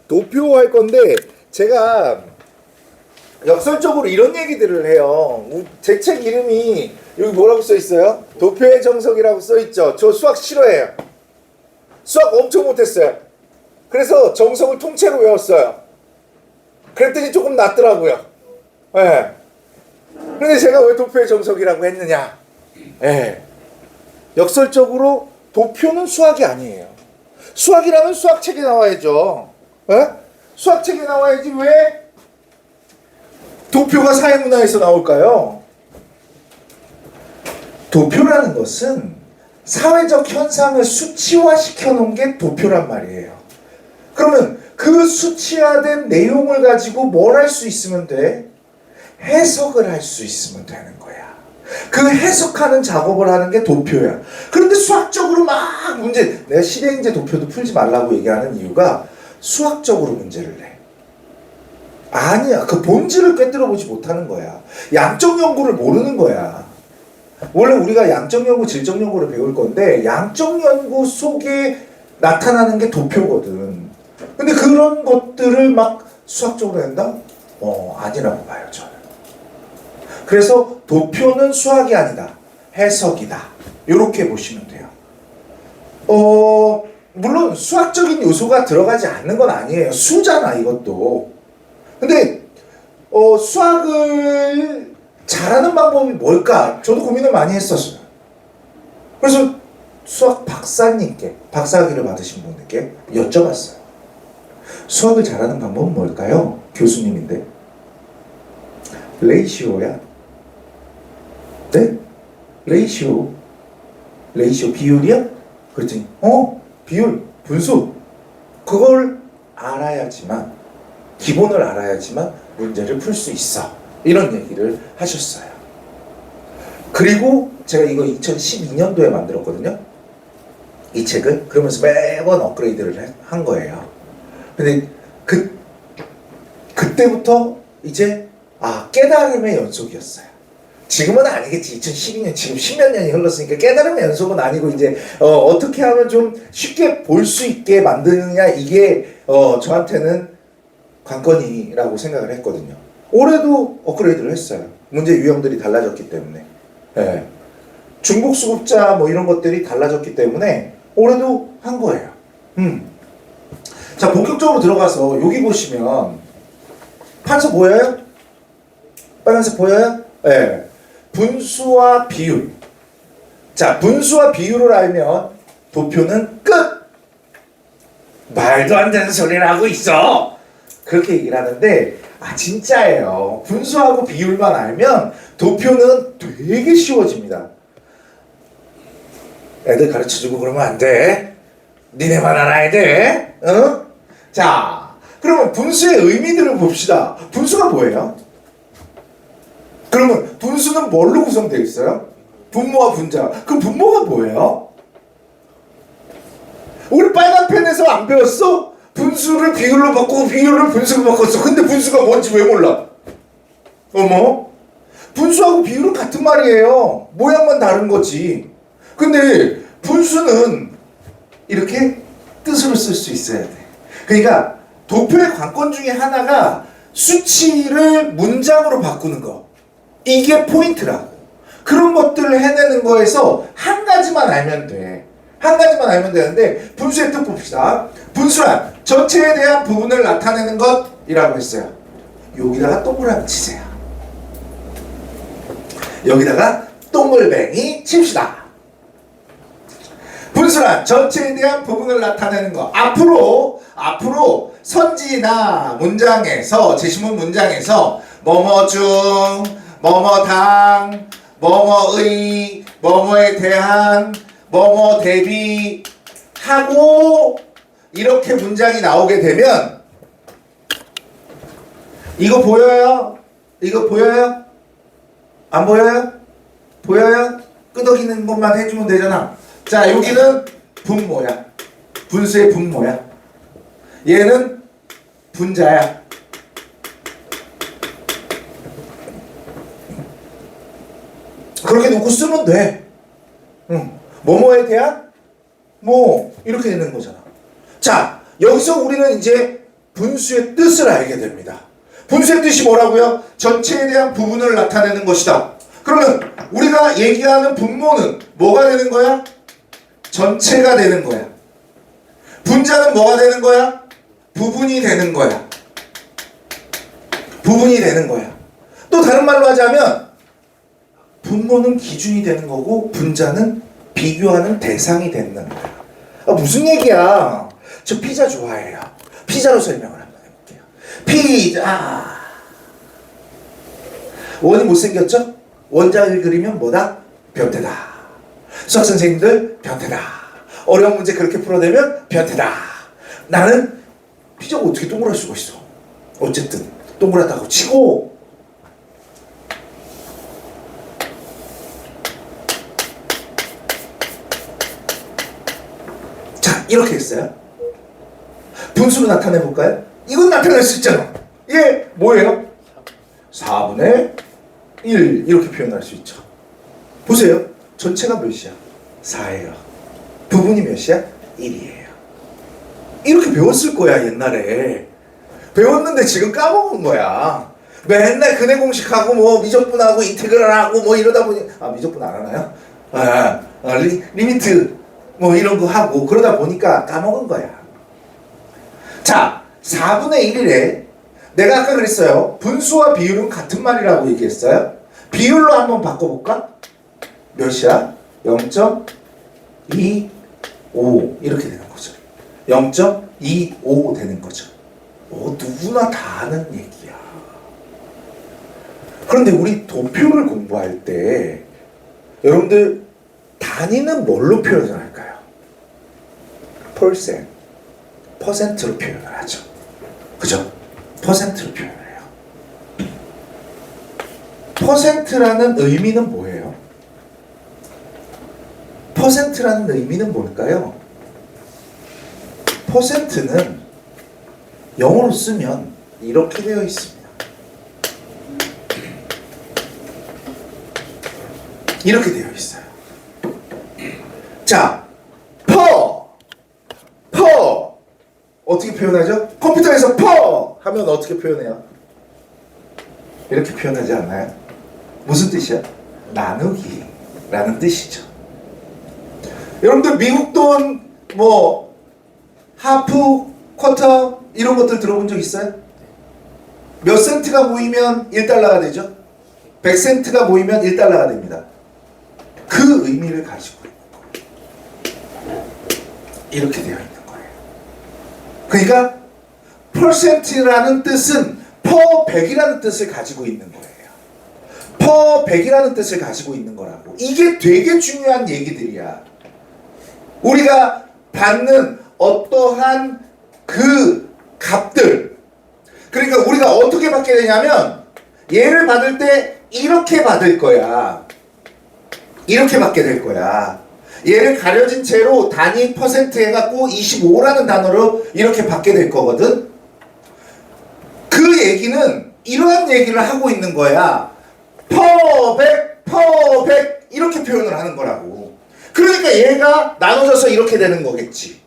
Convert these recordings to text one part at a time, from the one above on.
도표할 건데 제가 역설적으로 이런 얘기들을 해요. 제 책 이름이 여기 뭐라고 써 있어요? 도표의 정석이라고 써 있죠. 저 수학 싫어해요. 수학 엄청 못했어요. 그래서 정석을 통째로 외웠어요. 그랬더니 조금 낫더라고요. 예. 네. 근데 제가 왜 도표의 정석이라고 했느냐? 예. 네. 역설적으로 도표는 수학이 아니에요. 수학이라면 수학책에 나와야죠. 예? 수학책에 나와야지 왜 도표가 사회문화에서 나올까요? 도표라는 것은 사회적 현상을 수치화시켜 놓은 게 도표란 말이에요. 그러면 그 수치화된 내용을 가지고 뭘 할 수 있으면 돼? 해석을 할 수 있으면 되는 거야. 그 해석하는 작업을 하는 게 도표야. 그런데 수학적으로 막 문제, 내가 실행제 도표도 풀지 말라고 얘기하는 이유가 수학적으로 문제를 내. 아니야. 그 본질을 꿰뚫어 보지 못하는 거야. 양적 연구를 모르는 거야. 원래 우리가 양적 연구, 질적 연구를 배울 건데 양적 연구 속에 나타나는 게 도표거든. 근데 그런 것들을 막 수학적으로 한다? 아니라고 봐요, 저는. 그래서 도표는 수학이 아니다. 해석이다. 이렇게 보시면 돼요. 물론 수학적인 요소가 들어가지 않는 건 아니에요. 수잖아, 이것도. 근데 수학을 잘하는 방법이 뭘까? 저도 고민을 많이 했었어요. 그래서 수학 박사님께, 박사학위를 받으신 분께 여쭤봤어요. 수학을 잘하는 방법은 뭘까요? 교수님인데. 레이시오야. 네? 레이시오 비율이야? 그랬더니 비율, 분수. 그걸 알아야지만, 기본을 알아야지만 문제를 풀 수 있어. 이런 얘기를 하셨어요. 그리고 제가 이거 2012년도에 만들었거든요. 이 책을. 그러면서 매번 업그레이드를 한 거예요. 근데 그때부터 이제 깨달음의 연속이었어요. 지금은 아니겠지. 2012년, 지금 10몇 년이 흘렀으니까 깨달음의 연속은 아니고 이제 어떻게 하면 좀 쉽게 볼 수 있게 만드느냐, 이게 저한테는 관건이라고 생각을 했거든요. 올해도 업그레이드를 했어요. 문제 유형들이 달라졌기 때문에. 네. 중복수급자 뭐 이런 것들이 달라졌기 때문에 올해도 한 거예요. 자, 본격적으로 들어가서 여기 보시면 판서 보여요? 빨간색 보여요? 네. 분수와 비율. 자, 분수와 비율을 알면 도표는 끝! 말도 안 되는 소리를 하고 있어! 그렇게 얘기를 하는데 진짜예요. 분수하고 비율만 알면 도표는 되게 쉬워집니다. 애들 가르쳐주고 그러면 안 돼. 니네만 알아야 돼. 어? 자, 그러면 분수의 의미들을 봅시다. 분수가 뭐예요? 그러면 분수는 뭘로 구성되어 있어요? 분모와 분자. 그럼 분모가 뭐예요? 우리 빨간 펜에서 안 배웠어? 분수를 비율로 바꾸고 비율을 분수로 바꿨어. 근데 분수가 뭔지 왜 몰라? 어머? 분수하고 비율은 같은 말이에요. 모양만 다른 거지. 근데 분수는 이렇게 뜻으로 쓸 수 있어야 돼. 그러니까 도표의 관건 중에 하나가 수치를 문장으로 바꾸는 거. 이게 포인트라고. 그런 것들을 해내는 거에서 한 가지만 알면 돼. 한 가지만 알면 되는데 분수의 뜻 봅시다. 분수란 전체에 대한 부분을 나타내는 것이라고 했어요. 여기다가 동그라미 치세요. 여기다가 동글뱅이 칩시다. 분수란 전체에 대한 부분을 나타내는 것. 앞으로 선지나 문장에서, 제시문 문장에서 뭐뭐 중, 뭐뭐 당, 뭐뭐의, 뭐뭐에 대한, 뭐뭐 대비 하고 이렇게 문장이 나오게 되면 이거 보여요? 이거 보여요? 안 보여요? 보여요? 끄덕이는 것만 해주면 되잖아. 자, 여기는 분모야. 분수의 분모야. 얘는 분자야. 그렇게 놓고 쓰면 돼. 뭐뭐에 대한 뭐 이렇게 되는 거잖아. 자, 여기서 우리는 이제 분수의 뜻을 알게 됩니다. 분수의 뜻이 뭐라고요? 전체에 대한 부분을 나타내는 것이다. 그러면 우리가 얘기하는 분모는 뭐가 되는 거야? 전체가 되는 거야. 분자는 뭐가 되는 거야? 부분이 되는 거야. 부분이 되는 거야. 또 다른 말로 하자면 분모는 기준이 되는 거고 분자는 비교하는 대상이 되는 거야. 무슨 얘기야? 저 피자 좋아해요. 피자로 설명을 한번 해볼게요. 피자. 원이 못생겼죠? 원작을 그리면 뭐다? 변태다. 수학 선생님들 변태다. 어려운 문제 그렇게 풀어내면 변태다. 나는 피자가 어떻게 동그랄 수가 있어? 어쨌든 동그랗다고 치고 자 이렇게 했어요. 분수로 나타내 볼까요? 이건 나타낼 수 있잖아. 이게 뭐예요? 4분의 1 이렇게 표현할 수 있죠. 보세요. 전체가 몇이야? 4예요. 부분이 몇이야? 1이에요. 이렇게 배웠을 거야 옛날에. 배웠는데 지금 까먹은 거야. 맨날 근해 공식하고 뭐 미적분하고 인테그랄하고 뭐 이러다 보니 미적분 안 하나요? 리미트 뭐 이런 거 하고 그러다 보니까 까먹은 거야. 자 4분의 1이래. 내가 아까 그랬어요. 분수와 비율은 같은 말이라고 얘기했어요. 비율로 한번 바꿔볼까? 몇이야? 0.25 이렇게 되는 거죠. 0.25 되는 거죠. 누구나 다 아는 얘기야. 그런데 우리 도표를 공부할 때 여러분들 단위는 뭘로 표현을 할까요? 퍼센트로 표현을 하죠. 그죠? 퍼센트로 표현을 해요. 퍼센트라는 의미는 뭐예요? 퍼센트라는 의미는 뭘까요? 퍼센트는 영어로 쓰면 이렇게 되어 있습니다. 이렇게 되어 있어요. 자, 어떻게 표현하죠? 컴퓨터에서 하면 어떻게 표현해요? 이렇게 표현하지 않나요? 무슨 뜻이야? 나누기라는 뜻이죠. 여러분들 미국 돈 뭐 하프, 쿼터 이런 것들 들어본 적 있어요? 몇 센트가 모이면 1달러가 되죠? 100센트가 모이면 1달러가 됩니다. 그 의미를 가지고 있는 거예요. 이렇게 되어 있는 거예요. 그러니까 퍼센트라는 뜻은 퍼 100이라는 뜻을 가지고 있는 거예요. 퍼 100이라는 뜻을 가지고 있는 거라고. 이게 되게 중요한 얘기들이야. 우리가 받는 어떠한 그 값들, 그러니까 우리가 어떻게 받게 되냐면 얘를 받을 때 이렇게 받을 거야. 이렇게 받게 될 거야. 얘를 가려진 채로 단위 퍼센트 해갖고 25라는 단어로 이렇게 받게 될 거거든. 그 얘기는 이러한 얘기를 하고 있는 거야. 퍼 100 이렇게 표현을 하는 거라고. 그러니까 얘가 나눠져서 이렇게 되는 거겠지.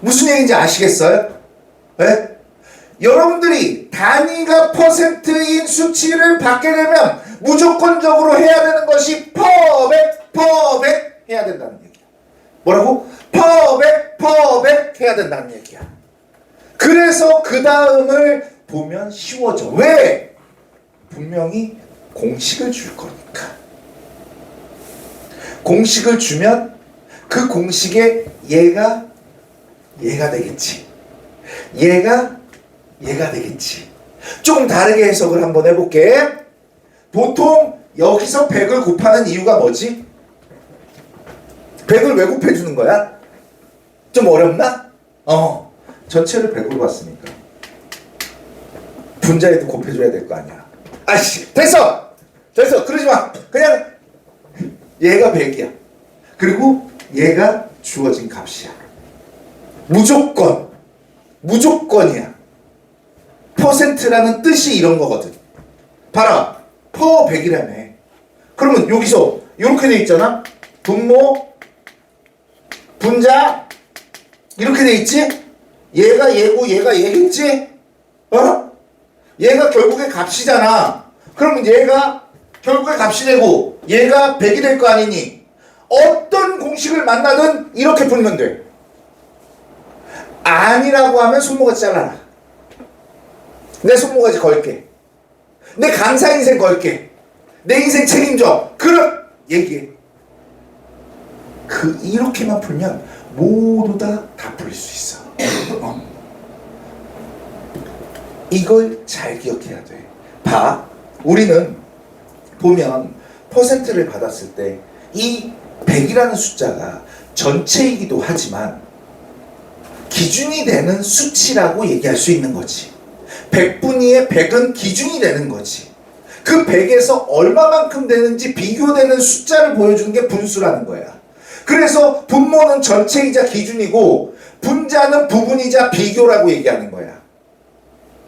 무슨 얘기인지 아시겠어요? 네? 여러분들이 단위가 퍼센트인 수치를 받게 되면 무조건적으로 해야 되는 것이 퍼 100 해야 된다는 얘기야. 뭐라고? 퍼 100 해야 된다는 얘기야. 그래서 그 다음을 보면 쉬워져. 왜? 분명히 공식을 줄 거니까. 공식을 주면 그 공식에 얘가 되겠지. 얘가 되겠지. 조금 다르게 해석을 한번 해볼게. 보통 여기서 100을 곱하는 이유가 뭐지? 100을 왜 곱해주는 거야? 좀 어렵나? 전체를 100으로 봤으니까 분자에도 곱해줘야 될 거 아니야. 아이씨 됐어 그러지 마. 그냥 얘가 100이야. 그리고 얘가 주어진 값이야. 무조건이야. 퍼센트라는 뜻이 이런 거거든. 봐라. 퍼 100이라며. 그러면 여기서 이렇게 돼 있잖아. 분모, 분자 이렇게 돼 있지? 얘가 얘고 얘가 얘겠지? 어? 얘가 결국에 값이잖아. 그러면 얘가 결국에 값이 되고 얘가 100이 될 거 아니니? 어떤 공식을 만나든 이렇게 풀면 돼. 아니라고 하면 손모가지 잘라라. 내 손모가지 걸게. 내 강사 인생 걸게. 내 인생 책임져. 그럼 얘기해. 이렇게만 풀면 모두 다 풀릴 수 있어. 이걸 잘 기억해야 돼. 봐. 우리는 보면 퍼센트를 받았을 때 이 100이라는 숫자가 전체이기도 하지만 기준이 되는 수치라고 얘기할 수 있는 거지. 100분위의 100은 기준이 되는 거지. 그 100에서 얼마만큼 되는지 비교되는 숫자를 보여주는 게 분수라는 거야. 그래서 분모는 전체이자 기준이고 분자는 부분이자 비교라고 얘기하는 거야.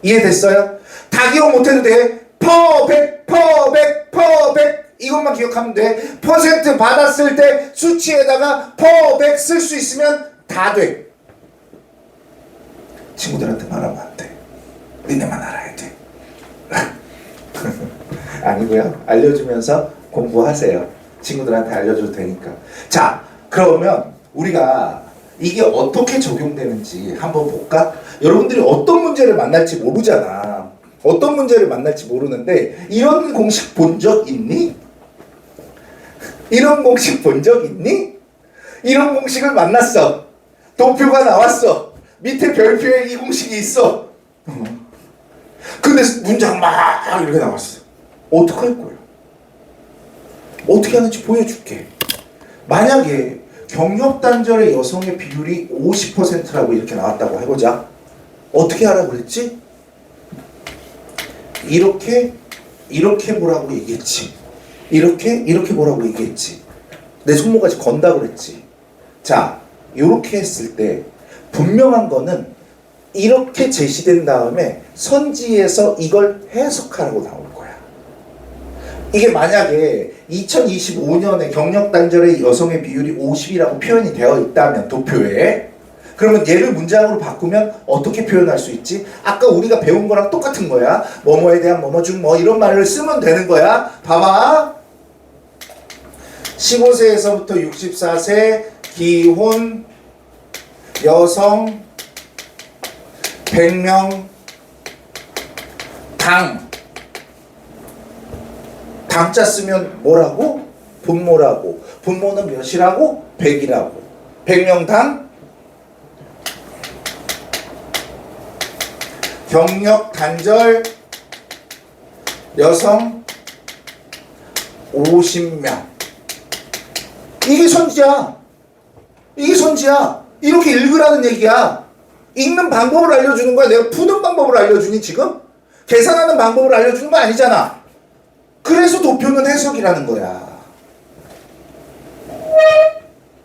이해됐어요? 다 기억 못해도 돼. 퍼 100, 퍼 100, 퍼 100 이것만 기억하면 돼. 퍼센트 받았을 때 수치에다가 퍼 100 쓸 수 있으면 다 돼. 친구들한테 말하면 안 돼. 니네만 알아야 돼. 아니고요. 알려주면서 공부하세요. 친구들한테 알려줘도 되니까. 자, 그러면 우리가 이게 어떻게 적용되는지 한번 볼까? 여러분들이 어떤 문제를 만날지 모르잖아. 어떤 문제를 만날지 모르는데 이런 공식 본 적 있니? 이런 공식 본 적 있니? 이런 공식을 만났어. 도표가 나왔어. 밑에 별표에 이 공식이 있어. 근데 문장 막 이렇게 나왔어. 어떡할 거야? 어떻게 하는지 보여줄게. 만약에 경력단절의 여성의 비율이 50%라고 이렇게 나왔다고 해보자. 어떻게 하라고 그랬지? 이렇게 보라고 얘기했지. 이렇게 보라고 얘기했지. 내 손모가지 건다 그랬지. 자, 이렇게 했을 때 분명한 거는 이렇게 제시된 다음에 선지에서 이걸 해석하라고 나올 거야. 이게 만약에 2025년에 경력단절의 여성의 비율이 50이라고 표현이 되어 있다면 도표에, 그러면 얘를 문장으로 바꾸면 어떻게 표현할 수 있지? 아까 우리가 배운 거랑 똑같은 거야. 뭐뭐에 대한 뭐뭐 중 뭐 이런 말을 쓰면 되는 거야. 봐봐. 15세에서부터 64세 기혼 여성 100명 당자 쓰면 뭐라고? 분모라고. 분모는 몇이라고? 100이라고. 100명당 경력 단절 여성 50명. 이게 선지야. 이게 선지야. 이렇게 읽으라는 얘기야. 읽는 방법을 알려주는 거야. 내가 푸는 방법을 알려주니 지금? 계산하는 방법을 알려주는 거 아니잖아. 그래서 도표는 해석이라는 거야.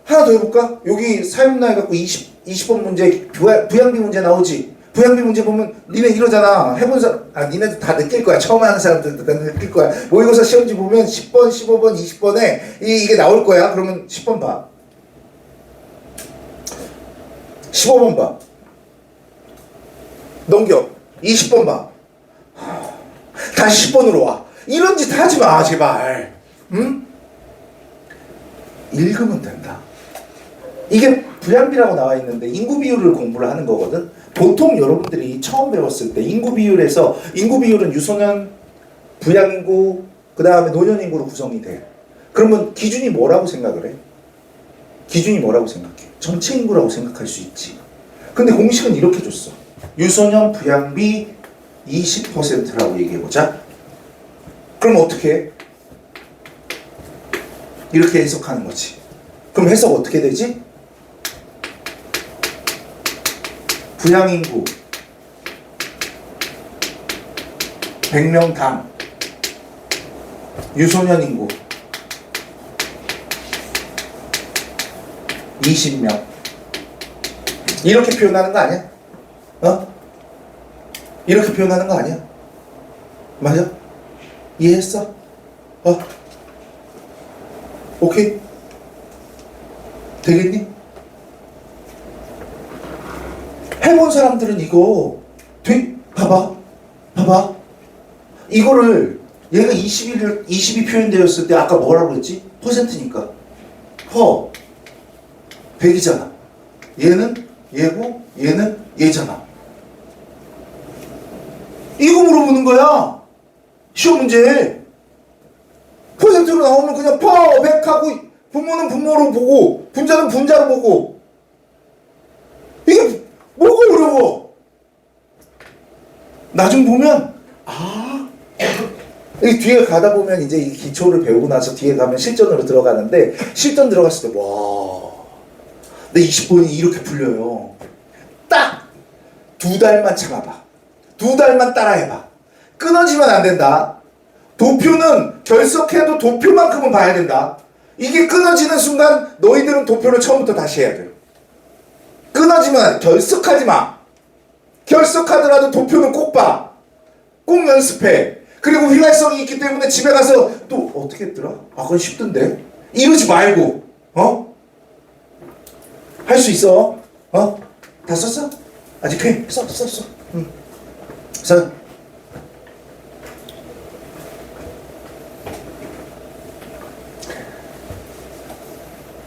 하나 더 해볼까? 여기 사용나 해갖고 20번 문제 부양비 문제 나오지. 부양비 문제 보면 니네 이러잖아. 해본 사람, 니네도 다 느낄 거야. 처음 하는 사람들도 다 느낄 거야. 모의고사 시험지 보면 10번, 15번, 20번에 이게 나올 거야. 그러면 10번 봐. 15번 봐. 넘겨. 20번 봐. 다시 10번으로 와. 이런 짓 하지 마, 제발. 응? 읽으면 된다. 이게 부양비라고 나와 있는데 인구 비율을 공부를 하는 거거든. 보통 여러분들이 처음 배웠을 때 인구 비율은 유소년, 부양인구, 그 다음에 노년인구로 구성이 돼. 그러면 기준이 뭐라고 생각을 해? 기준이 뭐라고 생각해? 전체 인구라고 생각할 수 있지. 근데 공식은 이렇게 줬어. 유소년 부양비 20%라고 얘기해보자. 그럼 어떻게 해? 이렇게 해석하는 거지. 그럼 해석 어떻게 되지? 부양인구 100명당 유소년 인구 20명. 이렇게 표현하는 거 아니야? 이렇게 표현하는 거 아니야? 맞아? 이해했어? 오케이? 되겠니? 해본 사람들은 이거 봐봐 이거를 얘가 20이 표현되었을 때 아까 뭐라고 했지? 퍼센트니까 100이잖아. 얘는 얘고 얘는 얘잖아. 이거 물어보는 거야. 시험 문제. 퍼센트로 나오면 그냥 100하고 분모는 분모로 보고 분자는 분자로 보고. 이게 뭐가 어려워? 나중 보면 이 뒤에 가다 보면 이제 이 기초를 배우고 나서 뒤에 가면 실전으로 들어가는데 실전 들어갔을 때 내 20번이 이렇게 풀려요. 딱 2달만 참아봐. 2달만 따라해봐. 끊어지면 안 된다. 도표는 결석해도 도표만큼은 봐야 된다. 이게 끊어지는 순간 너희들은 도표를 처음부터 다시 해야 돼요. 끊어지면 결석하지 마. 결석하더라도 도표는 꼭 봐. 꼭 연습해. 그리고 휘발성이 있기 때문에 집에 가서 또 어떻게 했더라? 그건 쉽던데. 이러지 말고 할 수 있어. 다 썼어? 아직 해. 썼어. 써.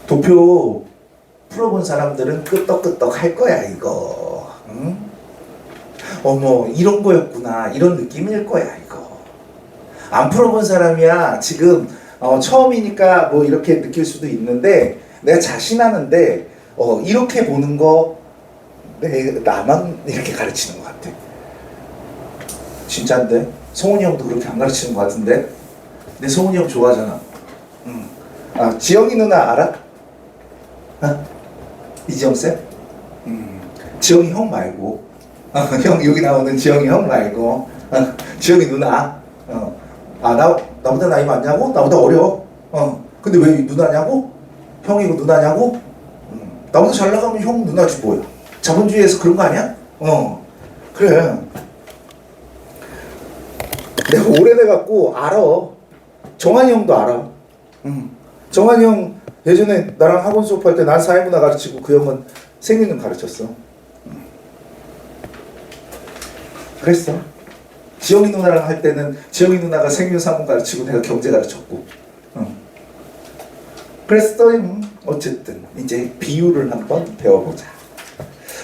도표 풀어본 사람들은 끄떡끄떡 할 거야 이거. 응? 어머 이런 거였구나 이런 느낌일 거야 이거. 안 풀어본 사람이야 지금 처음이니까 뭐 이렇게 느낄 수도 있는데 내가 자신하는데 이렇게 보는 거 나만 이렇게 가르치는 것 같아. 진짜인데? 성훈이 형도 그렇게 안 가르치는 것 같은데? 내 성훈이 형 좋아하잖아. 지영이 누나 알아? 이지영 쌤? 지영이 형 말고 형 여기 나오는 지영이 형 말고 지영이 누나 나보다 나이 많냐고? 나보다 어려. 근데 왜 누나냐고? 형이고 누나냐고? 나보다 잘 나가면 형 누나지 뭐야. 자본주의에서 그런 거 아니야? 그래. 내가 오래돼갖고 알아. 정한이 형도 알아. 정한이 형 예전에 나랑 학원 수업할 때 난 사회문화 가르치고 그 형은 생리능 가르쳤어. 그랬어. 지영이 누나랑 할 때는 지영이 누나가 생윤사문 가르치고 내가 경제 가르쳤고. 그랬어. 어쨌든 이제 비율을 한번 배워보자.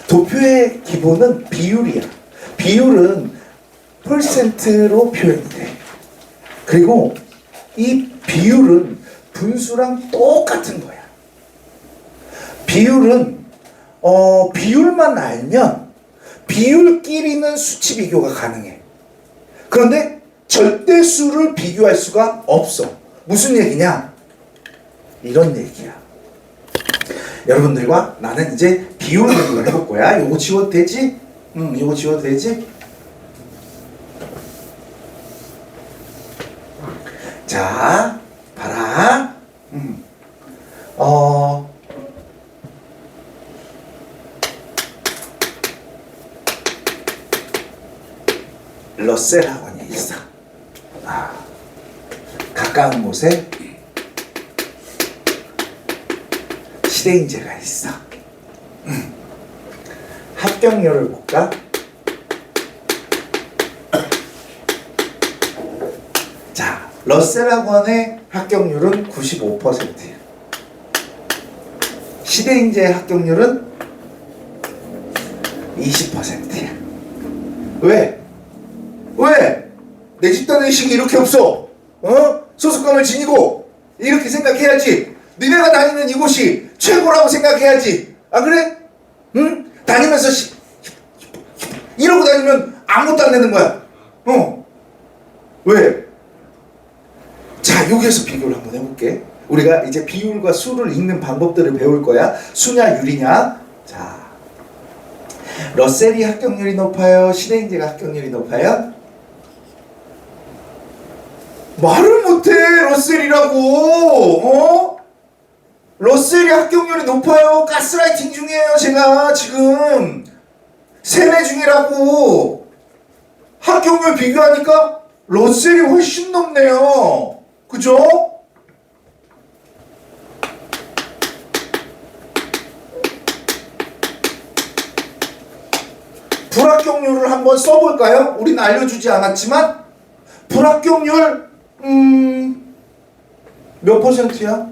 도표의 기본은 비율이야. 비율은 퍼센트로 표현이 돼. 그리고 이 비율은 분수랑 똑같은 거야. 비율은 비율만 알면 비율끼리는 수치 비교가 가능해. 그런데 절대수를 비교할 수가 없어. 무슨 얘기냐? 이런 얘기야. 여러분들과 나는 이제 비율 공부를 해볼 거야. 요거 지워도 되지? 요거 지워도 되지? 자, 봐라. 러셀 학원이 있어. 가까운 곳에 시대인재가 있어. 합격률을 볼까? 자, 러셀 학원의 합격률은 95%야. 시대인재의 합격률은 20%야. 왜? 내 집단 의식이 이렇게 없어. 소속감을 지니고 이렇게 생각해야지. 니네가 다니는 이곳이 최고라고 생각해야지. 그래? 응? 다니면서 이러고 다니면 아무것도 안 되는 거야. 왜? 자, 여기에서 비교를 한번 해볼게. 우리가 이제 비율과 수를 읽는 방법들을 배울 거야. 수냐 유리냐. 자, 러셀이 합격률이 높아요? 시대인재가 합격률이 높아요? 말을 못해. 러셀이라고. 러셀이 합격률이 높아요. 가스라이팅 중이에요. 제가 지금 세뇌 중이라고. 합격률 비교하니까 러셀이 훨씬 높네요. 그죠? 불합격률을 한번 써볼까요? 우리는 알려주지 않았지만 불합격률 몇 퍼센트야?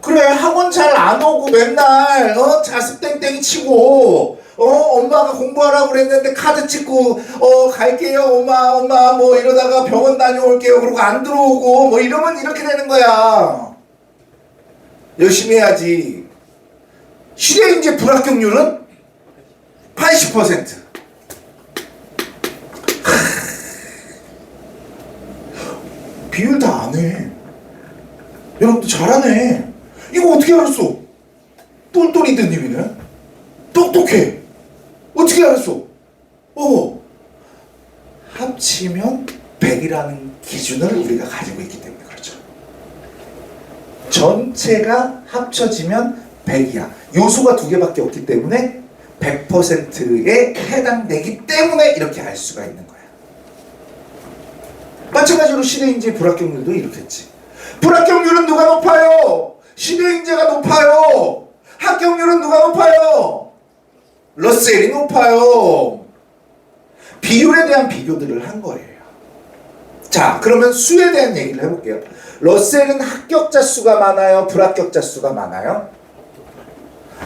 그래, 학원 잘 안 오고 맨날 자습 땡땡이 치고 엄마가 공부하라고 그랬는데 카드 찍고 갈게요 엄마 뭐 이러다가 병원 다녀올게요 그러고 안 들어오고 뭐 이러면 이렇게 되는 거야. 열심히 해야지. 실외인재 불합격률은 80%. 비율 다 안 해. 여러분도 잘하네. 이거 어떻게 알았어? 똘똘이 드님이네. 똑똑해. 어떻게 알았어? 합치면 100이라는 기준을 우리가 가지고 있기 때문에 그렇죠. 전체가 합쳐지면 100이야. 요소가 두 개밖에 없기 때문에 100%에 해당되기 때문에 이렇게 알 수가 있는 거야. 마찬가지로 실외인재 불합격률도 이렇겠지. 불합격률은 누가 높아요? 실외인재가 높아요. 합격률은 누가 높아요? 러셀이 높아요. 비율에 대한 비교들을 한 거예요. 자, 그러면 수에 대한 얘기를 해볼게요. 러셀은 합격자 수가 많아요? 불합격자 수가 많아요?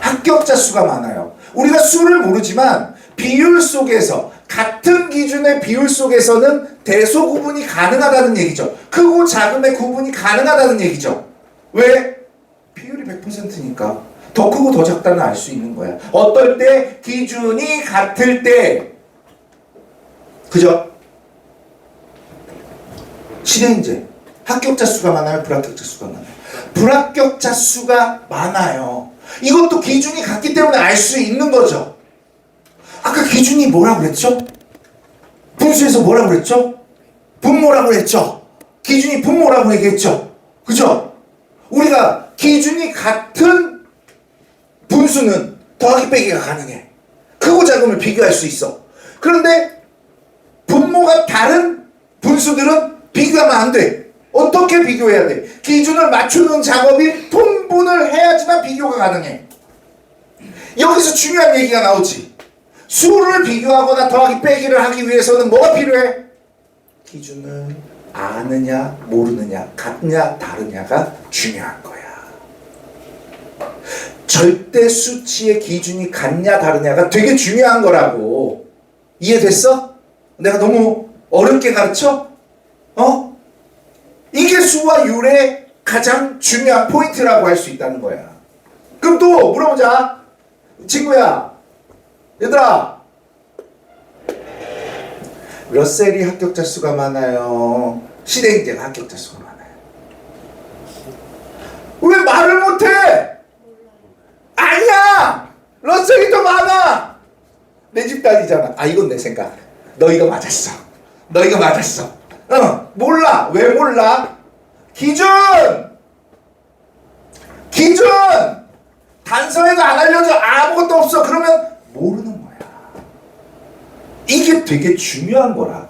합격자 수가 많아요. 우리가 수를 모르지만 비율 속에서 같은 기준의 비율 속에서는 대소 구분이 가능하다는 얘기죠. 크고 작음의 구분이 가능하다는 얘기죠. 왜? 비율이 100%니까 더 크고 더 작다는 알 수 있는 거야. 어떨 때? 기준이 같을 때. 그죠? 실외인재 합격자 수가 많아요? 불합격자 수가 많아요? 불합격자 수가 많아요. 이것도 기준이 같기 때문에 알 수 있는 거죠. 아까 기준이 뭐라고 그랬죠? 분수에서 뭐라고 그랬죠? 분모라고 그랬죠? 기준이 분모라고 얘기했죠? 그죠? 우리가 기준이 같은 분수는 더하기 빼기가 가능해. 크고 작음을 비교할 수 있어. 그런데 분모가 다른 분수들은 비교하면 안 돼. 어떻게 비교해야 돼? 기준을 맞추는 작업이 통분을 해야지만 비교가 가능해. 여기서 중요한 얘기가 나오지. 수를 비교하거나 더하기 빼기를 하기 위해서는 뭐가 필요해? 기준을 아느냐 모르느냐 같냐 다르냐가 중요한 거야. 절대 수치의 기준이 같냐 다르냐가 되게 중요한 거라고. 이해됐어? 내가 너무 어렵게 가르쳐? 이게 수와 율의 가장 중요한 포인트라고 할 수 있다는 거야. 그럼 또 물어보자. 친구야, 얘들아, 러셀이 합격자 수가 많아요? 실외인재가 합격자 수가 많아요? 왜 말을 못해? 아니야! 러셀이 더 많아! 내 집 딸이잖아. 이건 내 생각. 너희가 맞았어. 너희가 맞았어. 몰라. 왜 몰라? 기준! 단서에도 안 알려줘. 아무것도 없어. 그러면 모르는 거야. 이게 되게 중요한 거라.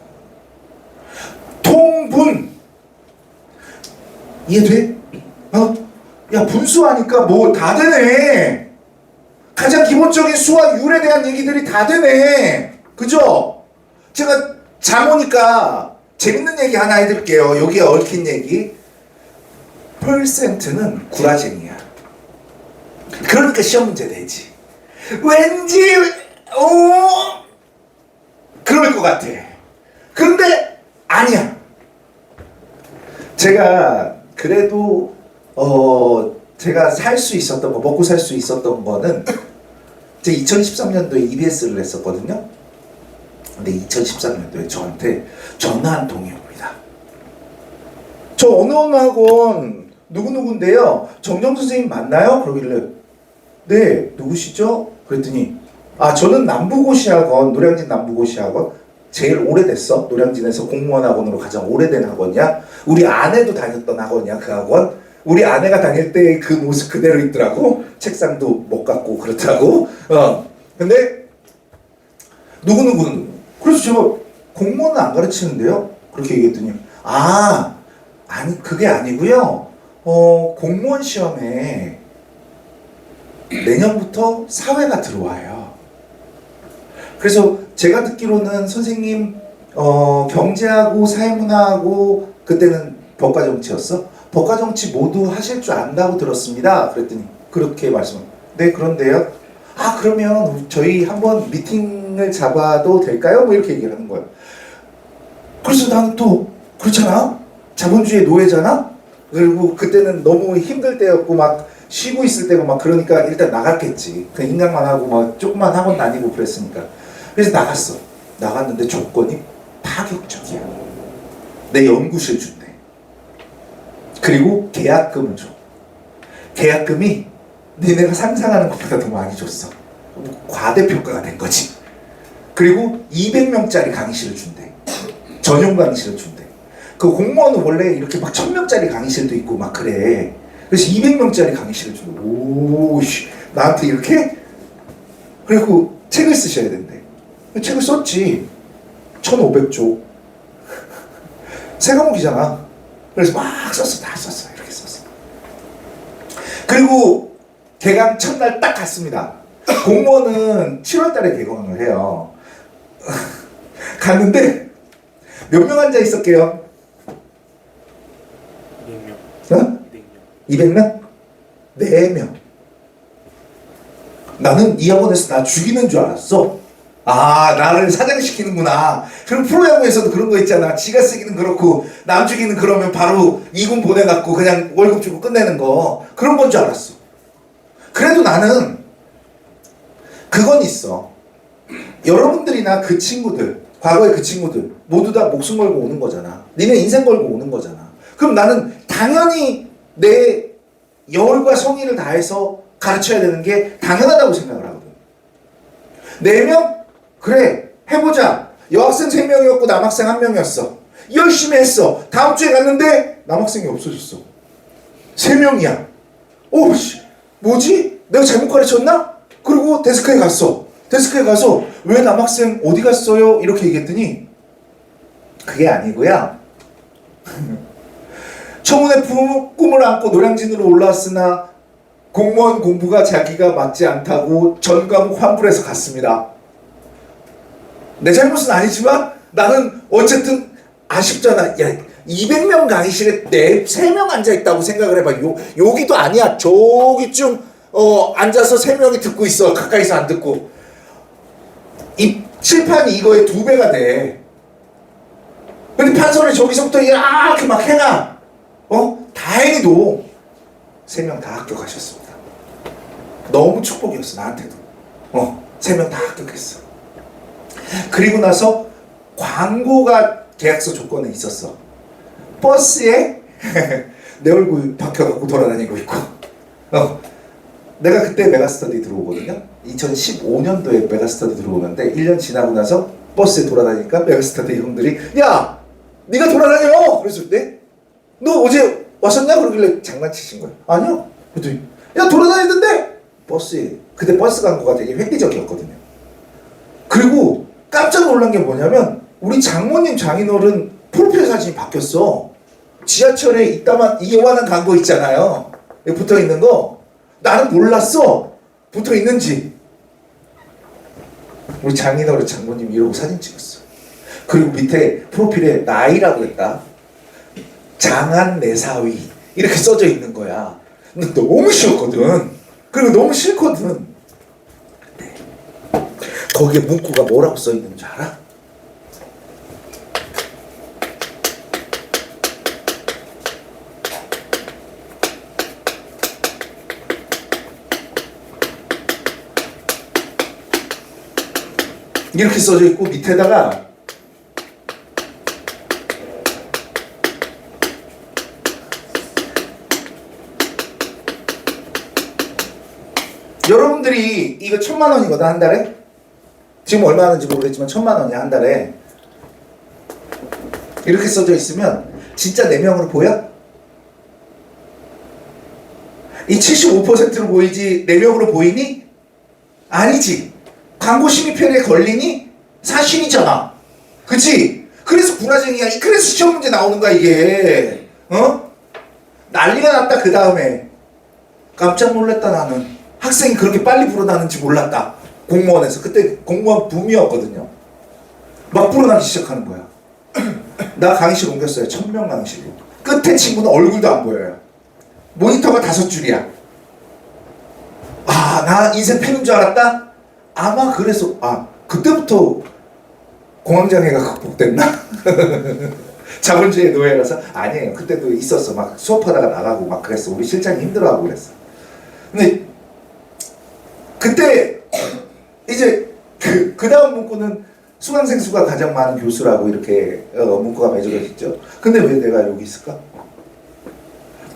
통분. 이해돼? 야, 분수하니까 뭐 다 되네. 가장 기본적인 수와 율에 대한 얘기들이 다 되네. 그죠? 제가 잠 오니까 재밌는 얘기 하나 해드릴게요. 여기에 얽힌 얘기. %는 구라쟁이야. 그러니까 시험 문제 내지. 왠지 그럴 것 같아. 그런데 아니야. 제가 그래도 제가 살 수 있었던 거, 먹고 살 수 있었던 거는 제가 2013년도에 EBS를 했었거든요. 근데 2013년도에 저한테 전화 한 통이 옵니다. 저 어느 학원 누구누구인데요. 정정 선생님 맞나요? 그러길래 네, 누구시죠? 그랬더니 저는 남부고시학원, 노량진 남부고시학원 제일 오래됐어. 노량진에서 공무원 학원으로 가장 오래된 학원이야. 우리 아내도 다녔던 학원이야, 그 학원. 우리 아내가 다닐 때 그 모습 그대로 있더라고. 책상도 못 갖고 그렇더라고. 근데 누구누구는 그래서 제가 공무원은 안 가르치는데요? 그렇게 얘기했더니 아니 그게 아니고요. 공무원 시험에 내년부터 사회가 들어와요. 그래서 제가 듣기로는 선생님 경제하고 사회문화하고 그때는 법과정치였어? 법과정치 모두 하실 줄 안다고 들었습니다. 그랬더니 그렇게 말씀을. 네, 그런데요. 아, 그러면 저희 한번 미팅을 잡아도 될까요? 뭐 이렇게 얘기를 하는 거예요. 그래서 나는 또 그렇잖아. 자본주의 노예잖아. 그리고 그때는 너무 힘들 때였고 막 쉬고 있을 때고 막 그러니까 일단 나갔겠지. 그냥 인강만 하고 막 조금만 학원 다니고 그랬으니까. 그래서 나갔어. 나갔는데 조건이 파격적이야. 내 연구실 준대. 그리고 계약금을 줘. 계약금이 니네가 상상하는 것보다 더 많이 줬어. 과대평가가 된 거지. 그리고 200명짜리 강의실을 준대. 전용 강의실을 준대. 그 공무원은 원래 이렇게 막 1000명짜리 강의실도 있고 막 그래. 그래서 200명짜리 강의실을 준대. 오씨, 나한테 이렇게? 그리고 책을 쓰셔야 된대. 책을 썼지. 1500조. 세 과목이잖아. 그래서 막 썼어. 다 썼어. 이렇게 썼어. 그리고 개강 첫날 딱 갔습니다. 공무원은 7월 달에 개강을 해요. 갔는데 몇 명 앉아 있었게요? 200명. 어? 200명? 4명. 나는 이 학원에서 나 죽이는 줄 알았어. 아, 나를 사장시키는구나. 그럼 프로야구에서도 그런 거 있잖아. 지가 쓰기는 그렇고 남 죽이는 그러면 바로 2군 보내갖고 그냥 월급 주고 끝내는 거. 그런 건 줄 알았어. 그래도 나는 그건 있어. 여러분들이나 그 친구들, 과거의 그 친구들 모두 다 목숨 걸고 오는 거잖아. 니네 인생 걸고 오는 거잖아. 그럼 나는 당연히 내 열과 성의를 다해서 가르쳐야 되는 게 당연하다고 생각을 하거든. 4명? 그래, 해보자. 여학생 3명이었고 남학생 1명이었어. 열심히 했어. 다음 주에 갔는데 남학생이 없어졌어. 3명이야. 오씨, 뭐지? 내가 잘못 가르쳤나? 그리고 데스크에 갔어. 데스크에 가서 왜 남학생 어디 갔어요? 이렇게 얘기했더니 그게 아니고요. 청운의 꿈을 안고 노량진으로 올라왔으나 공무원 공부가 자기가 맞지 않다고 전 과목 환불해서 갔습니다. 내 잘못은 아니지만 나는 어쨌든 아쉽잖아. 야, 200명 강의실에 3명 앉아있다고 생각을 해봐. 여기도 아니야. 저기쯤 앉아서 3명이 듣고 있어. 가까이서 안 듣고. 이 칠판이 이거의 2배가 돼. 근데 판서를 저기서부터 이렇게 막 해놔. 다행히도 3명 다 합격하셨습니다. 너무 축복이었어, 나한테도. 3명 다 합격했어. 그리고 나서 광고가 계약서 조건에 있었어. 버스에 내 얼굴 박혀갖고 돌아다니고 있고. 내가 그때 메가스터디 들어오거든요. 2015년도에 메가스터디 들어오는데 1년 지나고 나서 버스에 돌아다니니까 메가스터디 형들이 야! 네가 돌아다녀! 그랬을 때 너 어제 왔었냐? 그러길래 장난치신 거예요. 아니요. 그랬더니 야, 돌아다니던데? 버스에. 그때 버스 광고가 되게 획기적이었거든요. 그리고 깜짝 놀란 게 뭐냐면 우리 장모님 장인어른 프로필 사진이 바뀌었어. 지하철에 이만한 광고 있잖아요. 붙어 있는 거. 나는 몰랐어. 붙어 있는지. 우리 장인어른 장모님 이러고 사진 찍었어. 그리고 밑에 프로필에 나이라고 했다. 장한 내사위 이렇게 써져 있는 거야. 근데 너무 싫었거든. 그리고 너무 싫거든. 네. 거기에 문구가 뭐라고 써 있는 줄 알아? 이렇게 써져 있고 밑에다가 여러분들이 이거 1000만 원이거든, 한 달에. 지금 얼마 하는지 모르겠지만 1000만 원이야, 한 달에. 이렇게 써져 있으면 진짜 4명으로 보여? 이 75%로 보이지 4명으로 보이니? 아니지. 광고 심의편에 걸리니? 사실이잖아. 그치? 그래서 구라쟁이야. 그래서 시험 문제 나오는 거야, 이게. 난리가 났다, 그 다음에. 깜짝 놀랐다, 나는. 학생이 그렇게 빨리 불어나는지 몰랐다. 공무원에서. 그때 공무원 붐이었거든요. 막 불어나기 시작하는 거야. 나 강의실 옮겼어요. 1000명 강의실로. 끝에 친구는 얼굴도 안 보여요. 모니터가 5줄이야. 아, 나 인생 피는 줄 알았다? 아마 그래서, 그때부터 공황장애가 극복됐나? 자본주의 노예라서? 아니에요. 그때도 있었어. 막 수업하다가 나가고 막 그랬어. 우리 실장이 힘들어하고 그랬어. 근데 그때 이제 그 다음 문구는 수강생 수가 가장 많은 교수라고 이렇게 문구가 맺어져 있죠. 근데 왜 내가 여기 있을까?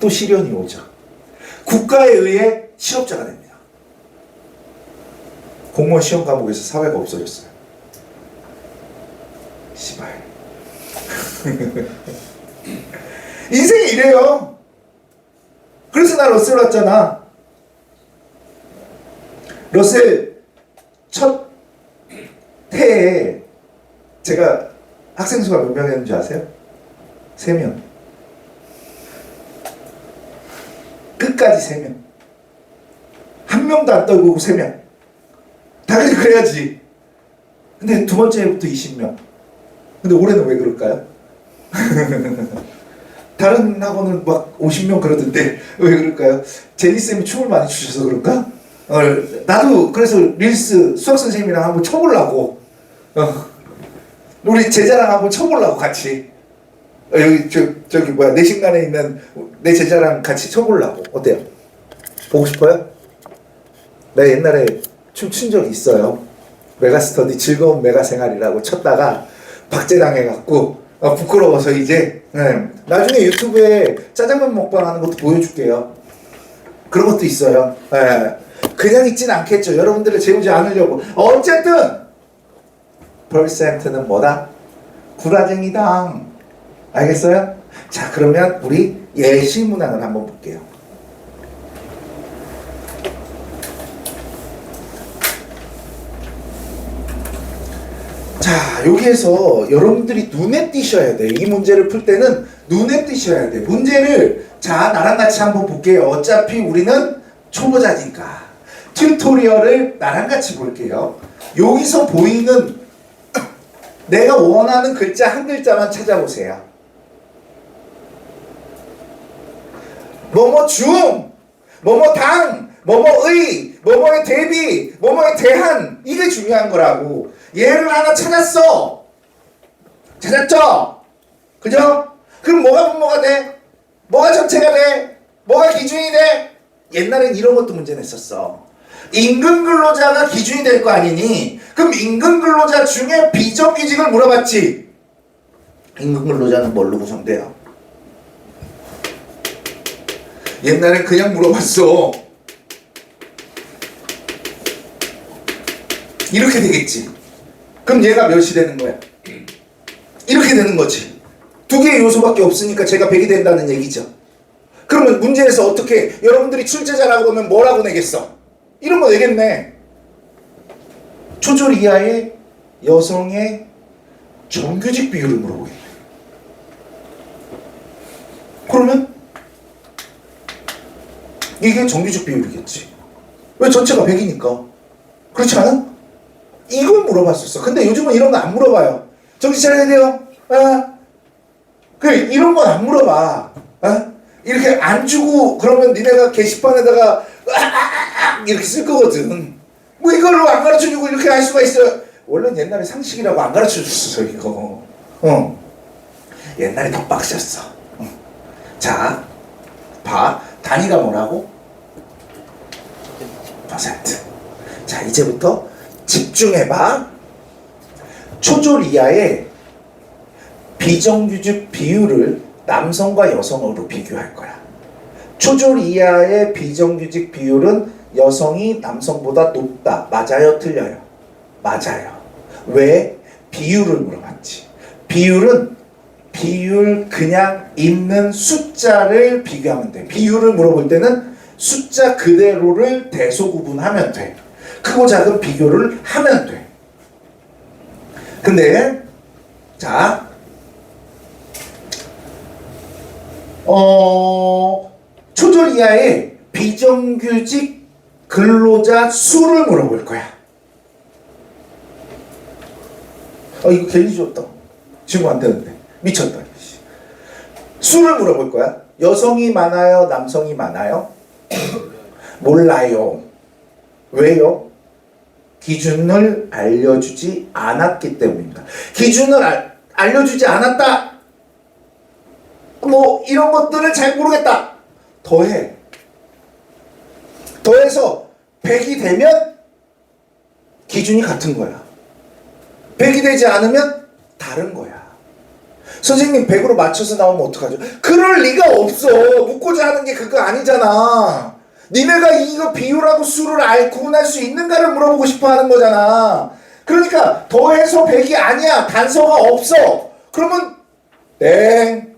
또 시련이 오죠. 국가에 의해 실업자가 됩니다. 공무원 시험 과목에서 사회가 없어졌어요. 씨발. 인생이 이래요. 그래서 나 러셀 왔잖아. 러셀 첫 해에 제가 학생 수가 몇 명이었는지 아세요? 3명. 끝까지 3명. 한 명도 안 떨구고 3명. 당연히 그래야지. 근데 두 번째 해부터 20명. 근데 올해는 왜 그럴까요? 다른 학원은 막 50명 그러던데 왜 그럴까요? 제니쌤이 춤을 많이 추셔서 그런가? 나도 그래서 릴스 수학선생님이랑 한번 쳐보려고 우리 제자랑 한번 쳐보려고 같이 여기 저기 뭐야 내신간에 있는 내 제자랑 같이 쳐보려고. 어때요? 보고 싶어요? 나 옛날에 춤춘 적이 있어요. 메가스터디 즐거운 메가생활이라고 쳤다가 박제당해갖고 부끄러워서 이제 나중에 유튜브에 짜장면 먹방하는 것도 보여줄게요. 그런 것도 있어요. 그냥 있진 않겠죠. 여러분들을 재우지 않으려고. 어쨌든 %는 뭐다? 구라쟁이다. 알겠어요? 자, 그러면 우리 예시문항을 한번 볼게요. 자, 여기에서 여러분들이 눈에 띄셔야 돼. 이 문제를 풀 때는 눈에 띄셔야 돼. 문제를 자, 나랑 같이 한번 볼게요. 어차피 우리는 초보자니까. 튜토리얼을 나랑 같이 볼게요. 여기서 보이는 내가 원하는 글자 한 글자만 찾아보세요. 뭐뭐 중, 뭐뭐 당, 뭐뭐의, 뭐뭐에 대비, 뭐뭐에 대한, 이게 중요한 거라고. 얘를 하나 찾았어. 찾았죠? 그죠? 그럼 뭐가 분모가 돼? 뭐가 전체가 돼? 뭐가 기준이 돼? 옛날엔 이런 것도 문제 냈었어. 임금 근로자가 기준이 될 거 아니니? 그럼 임금 근로자 중에 비정규직을 물어봤지. 임금 근로자는 뭘로 구성돼요? 옛날엔 그냥 물어봤어. 이렇게 되겠지. 그럼 얘가 몇이 되는 거야? 이렇게 되는 거지. 두 개의 요소밖에 없으니까 제가 100이 된다는 얘기죠. 그러면 문제에서 어떻게 여러분들이 출제자라고 하면 뭐라고 내겠어? 이런 거 내겠네. 초졸 이하의 여성의 정규직 비율을 물어보겠네. 그러면 이게 정규직 비율이겠지. 왜 전체가 100이니까. 그렇지 않아? 이걸 물어봤었어. 근데 요즘은 이런 거 안 물어봐요. 정신 차려야 돼요. 그래, 이런 건 안 물어봐. 이렇게 안 주고 그러면 니네가 게시판에다가 이렇게 쓸 거거든. 뭐 이걸로 안 가르쳐주고 이렇게 할 수가 있어요. 원래 옛날에 상식이라고 안 가르쳐줬어 이거. 옛날에 더 빡셌어. 자, 봐. 단위가 뭐라고? 퍼센트. 자, 이제부터 집중해봐. 초졸 이하의 비정규직 비율을 남성과 여성으로 비교할 거야. 초졸 이하의 비정규직 비율은 여성이 남성보다 높다. 맞아요? 틀려요? 맞아요. 왜? 비율을 물어봤지. 비율은 비율 그냥 있는 숫자를 비교하면 돼. 비율을 물어볼 때는 숫자 그대로를 대소구분하면 돼. 크고 작은 비교를 하면 돼. 근데 자 초졸 이하의 비정규직 근로자 수를 물어볼 거야. 이거 괜히 줬다. 지금 안 되는데. 미쳤다. 수를 물어볼 거야. 여성이 많아요? 남성이 많아요? 몰라요. 왜요? 기준을 알려주지 않았기 때문입니다. 기준을 알려주지 않았다. 뭐 이런 것들을 잘 모르겠다. 더해. 더해서 100이 되면 기준이 같은 거야. 100이 되지 않으면 다른 거야. 선생님 100으로 맞춰서 나오면 어떡하죠? 그럴 리가 없어. 묻고자 하는 게 그거 아니잖아. 니네가 이거 비율하고 수를 구분할 수 있는가를 물어보고 싶어 하는 거잖아. 그러니까 더해서 100이 아니야. 단서가 없어. 그러면 땡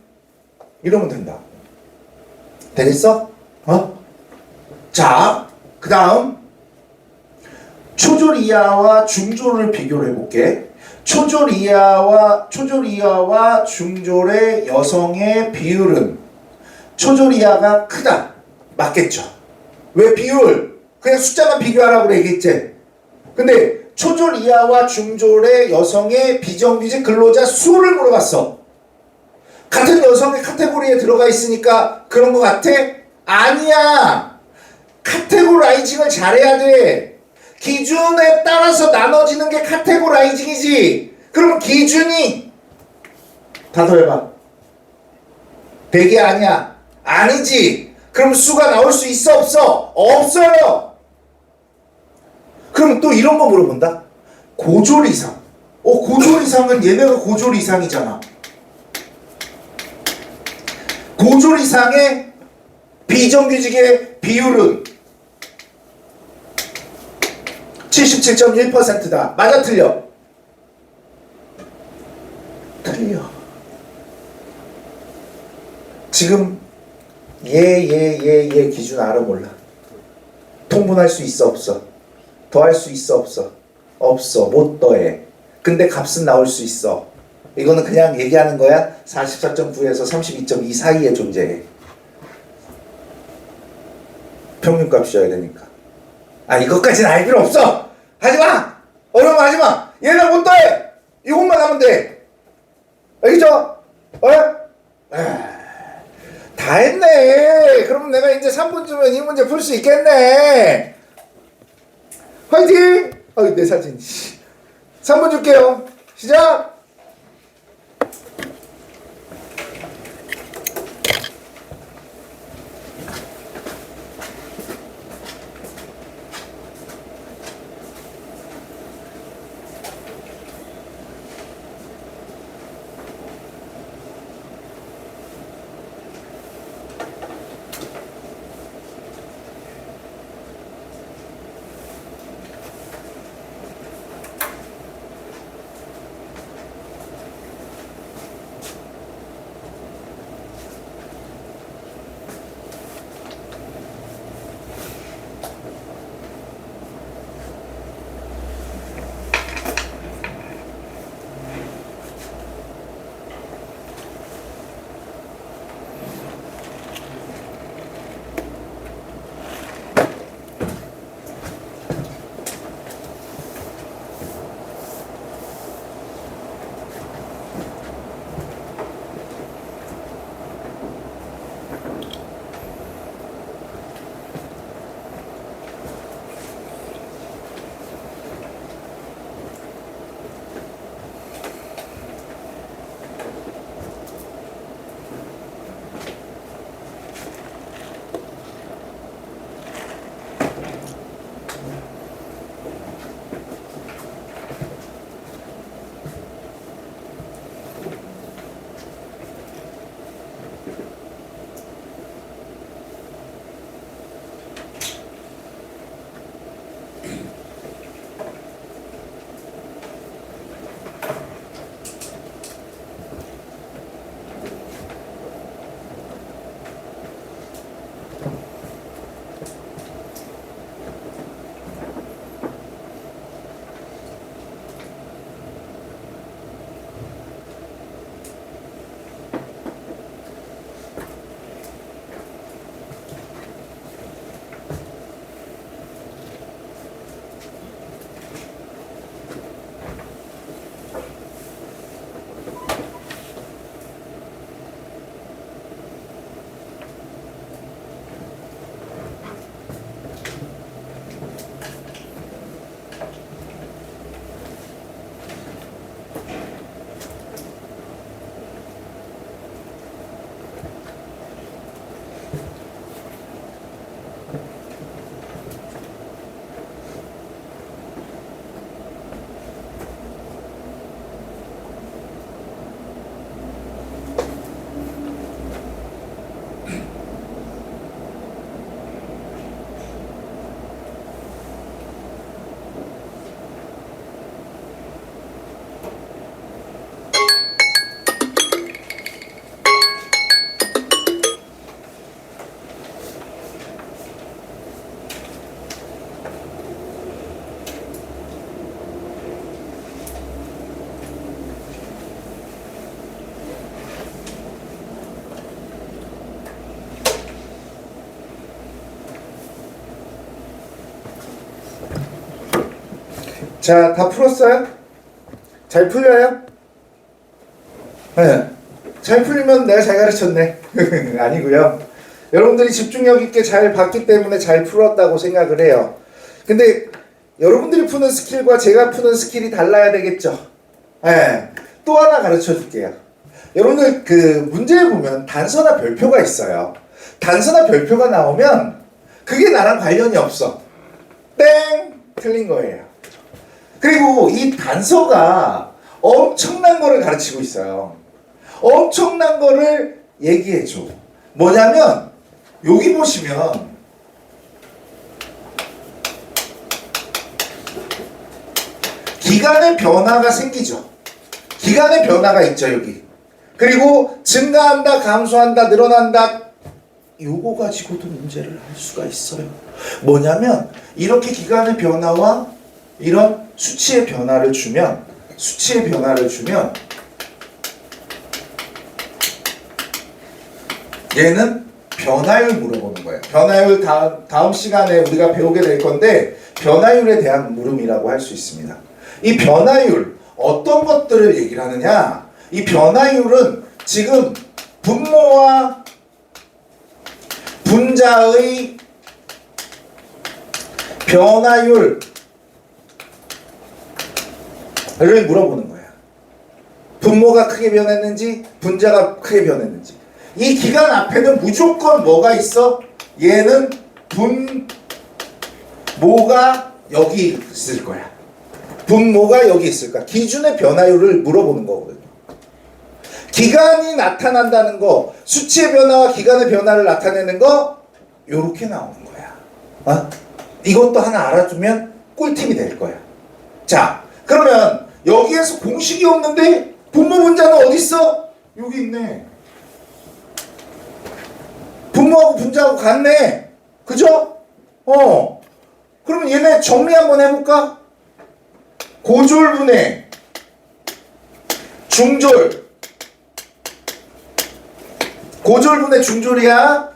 이러면 된다. 되겠어? 자, 그 다음 초졸 이하와 중졸을 비교를 해볼게. 초졸 이하와 중졸의 여성의 비율은 초졸 이하가 크다. 맞겠죠? 왜 비율? 그냥 숫자만 비교하라고 얘기했지. 근데 초졸 이하와 중졸의 여성의 비정규직 근로자 수를 물어봤어. 같은 여성의 카테고리에 들어가 있으니까 그런 거 같아? 아니야. 카테고라이징을 잘해야 돼. 기준에 따라서 나눠지는 게 카테고라이징이지. 그러면 기준이 다 더해봐. 100이 아니야. 아니지. 그럼 수가 나올 수 있어 없어? 없어요. 그럼 또 이런 거 물어본다. 고졸 이상. 고졸 이상은 얘네가 고졸 이상이잖아. 고졸 이상의 비정규직의 비율은 77.1%다. 맞아 틀려? 틀려. 지금 얘 기준 알아 몰라? 통분할 수 있어 없어? 더할 수 있어 없어? 없어. 못 더해. 근데 값은 나올 수 있어. 이거는 그냥 얘기하는 거야. 44.9에서 32.2 사이에 존재해. 평균값이어야 되니까. 이것까지는 알 필요 없어. 하지마. 어려운 거 하지마. 얘는 못 더해. 이것만 하면 돼. 알겠죠? 다 했네. 그러면 내가 이제 3분쯤은 이 문제 풀 수 있겠네. 화이팅! 내 사진. 3분 줄게요. 시작! 자, 다 풀었어요? 잘 풀려요? 네. 잘 풀리면 내가 잘 가르쳤네. 아니고요. 여러분들이 집중력 있게 잘 봤기 때문에 잘 풀었다고 생각을 해요. 근데 여러분들이 푸는 스킬과 제가 푸는 스킬이 달라야 되겠죠. 네. 또 하나 가르쳐 줄게요. 여러분들 그 문제에 보면 단서나 별표가 있어요. 단서나 별표가 나오면 그게 나랑 관련이 없어. 땡! 틀린 거예요. 그리고 이 단서가 엄청난 거를 가르치고 있어요. 엄청난 거를 얘기해줘. 뭐냐면 여기 보시면 기간의 변화가 생기죠. 기간의 변화가 있죠, 여기. 그리고 증가한다, 감소한다, 늘어난다. 요거 가지고도 문제를 할 수가 있어요. 뭐냐면 이렇게 기간의 변화와 이런 수치의 변화를 주면 얘는 변화율 물어보는 거예요. 변화율 다음 시간에 우리가 배우게 될 건데 변화율에 대한 물음이라고 할 수 있습니다. 이 변화율 어떤 것들을 얘기를 하느냐? 이 변화율은 지금 분모와 분자의 변화율을 물어보는 거야. 분모가 크게 변했는지 분자가 크게 변했는지. 이 기간 앞에는 무조건 뭐가 있어? 얘는 분모가 여기 있을 거야. 분모가 여기 있을 거야. 기준의 변화율을 물어보는 거거든요. 기간이 나타난다는 거, 수치의 변화와 기간의 변화를 나타내는 거 요렇게 나오는 거야. 이것도 하나 알아두면 꿀팁이 될 거야. 자, 그러면 여기에서 공식이 없는데 분모 분자는 어디 있어? 여기 있네. 분모하고 분자하고 같네. 그죠? 그러면 얘네 정리 한번 해볼까? 고졸분해, 중졸. 고졸분해 중졸이야.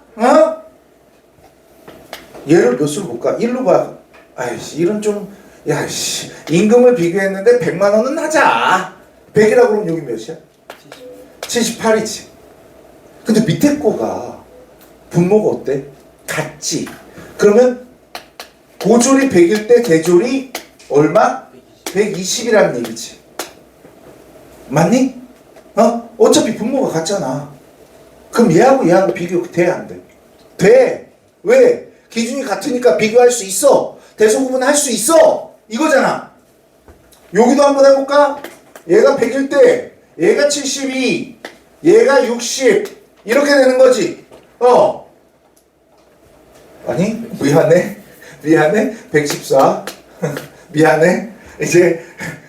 얘를 몇 수로 볼까? 1로 봐. 아이씨, 이런 좀, 야씨, 임금을 비교했는데 100만 원은 하자. 100이라고 그러면 여기 몇이야? 78이지. 근데 밑에 거가 분모가 어때? 같지. 그러면 고졸이 100일 때 계졸이 얼마? 120이라는 얘기지. 맞니? 어차피 분모가 같잖아. 그럼 얘하고 비교 돼, 안 돼? 돼. 왜? 기준이 같으니까 비교할 수 있어. 대소구분 할 수 있어. 이거잖아. 여기도 한번 해볼까? 얘가 100일 때 얘가 72, 얘가 60 이렇게 되는 거지. 아니? 미안해 114 미안해. 이제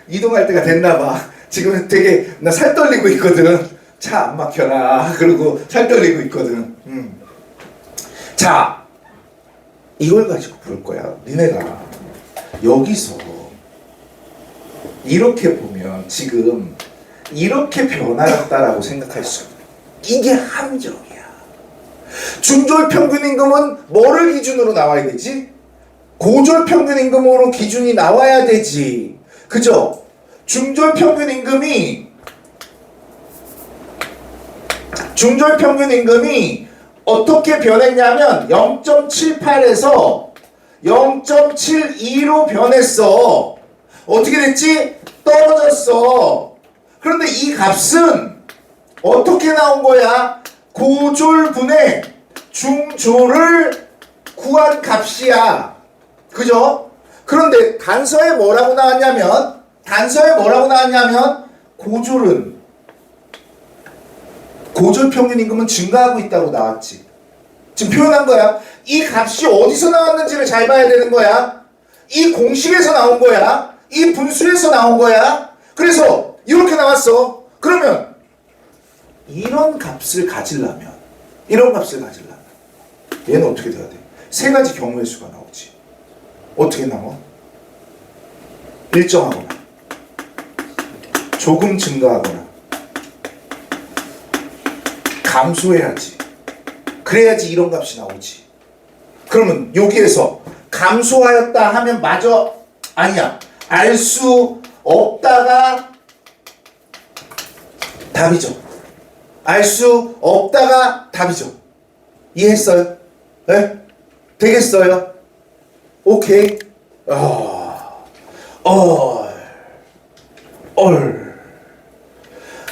이동할 때가 됐나봐. 지금 되게 나 살 떨리고 있거든. 차 안 막혀라 그러고 살 떨리고 있거든. 자, 이걸 가지고 볼 거야. 니네가 여기서 이렇게 보면 지금 이렇게 변화였다라고 생각할 수 있어. 이게 함정이야. 중졸 평균 임금은 뭐를 기준으로 나와야 되지? 고졸 평균 임금으로 기준이 나와야 되지. 그죠? 중졸 평균 임금이 어떻게 변했냐면 0.78에서 0.72로 변했어. 어떻게 됐지? 떨어졌어. 그런데 이 값은 어떻게 나온 거야? 고졸분의 중졸을 구한 값이야. 그죠? 그런데 단서에 뭐라고 나왔냐면 고졸 평균 임금은 증가하고 있다고 나왔지. 지금 표현한 거야. 이 값이 어디서 나왔는지를 잘 봐야 되는 거야. 이 공식에서 나온 거야. 이 분수에서 나온 거야. 그래서 이렇게 나왔어. 그러면 이런 값을 가지려면 얘는 어떻게 돼야 돼? 세 가지 경우의 수가 나오지. 어떻게 나와? 일정하거나 조금 증가하거나 감소해야지. 그래야지 이런 값이 나오지. 그러면 여기에서 감소하였다 하면 아니야. 알 수 없다가 답이죠. 알 수 없다가 답이죠. 이해했어요? 네? 되겠어요? 오케이.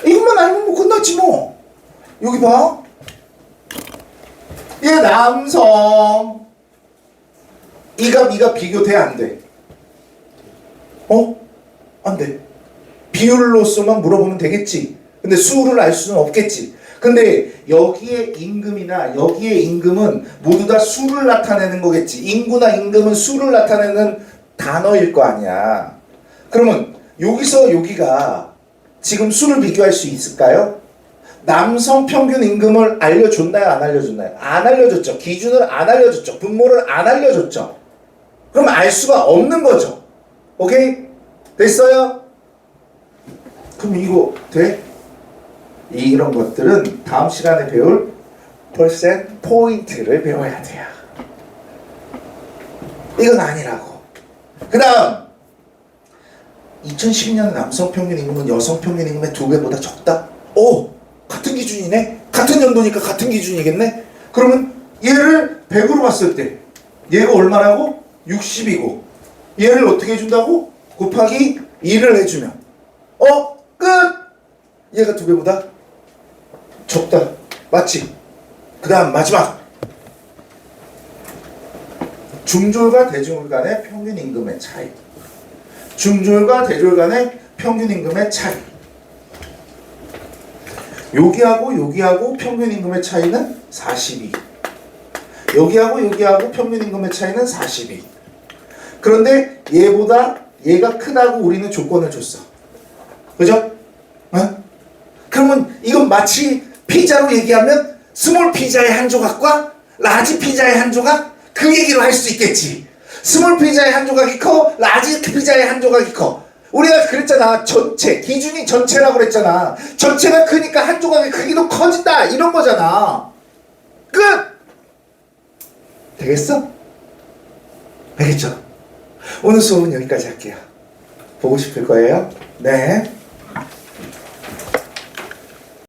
이것만 알면 뭐 끝났지 뭐. 여기 봐. 얘 남성. 이가 비교돼 안 돼? 안 돼. 비율로서만 물어보면 되겠지. 근데 수를 알 수는 없겠지. 근데 여기에 임금이나 여기에 임금은 모두 다 수를 나타내는 거겠지. 인구나 임금은 수를 나타내는 단어일 거 아니야. 그러면 여기서 여기가 지금 수를 비교할 수 있을까요? 남성 평균 임금을 알려줬나요? 안 알려줬나요? 안 알려줬죠. 기준을 안 알려줬죠. 분모를 안 알려줬죠. 그럼 알 수가 없는 거죠. 오케이? 됐어요? 그럼 이거 돼? 이런 것들은 다음 시간에 배울 퍼센트 포인트를 배워야 돼요. 이건 아니라고. 그 다음 2012년 남성 평균 임금은 여성 평균 임금의 2배보다 적다? 같은 기준이네? 같은 연도니까 같은 기준이겠네? 그러면 얘를 100으로 봤을 때 얘가 얼마라고? 60이고 얘를 어떻게 해준다고? 곱하기 2를 해주면 끝! 얘가 2배보다 적다. 맞지? 그 다음 마지막 중졸과 대졸 간의 평균 임금의 차이. 중졸과 대졸 간의 평균 임금의 차이. 여기하고 여기하고 평균 임금의 차이는 42. 여기하고 여기하고 평균 임금의 차이는 42. 그런데 얘보다 얘가 크다고 우리는 조건을 줬어. 그죠? 그러면 이건 마치 피자로 얘기하면 스몰 피자의 한 조각과 라지 피자의 한 조각? 그 얘기로 할 수 있겠지. 스몰 피자의 한 조각이 커, 라지 피자의 한 조각이 커. 우리가 그랬잖아. 전체, 기준이 전체라고 그랬잖아. 전체가 크니까 한 조각의 크기도 커진다. 이런 거잖아. 끝! 되겠어? 알겠죠? 오늘 수업은 여기까지 할게요. 보고 싶을 거예요? 네.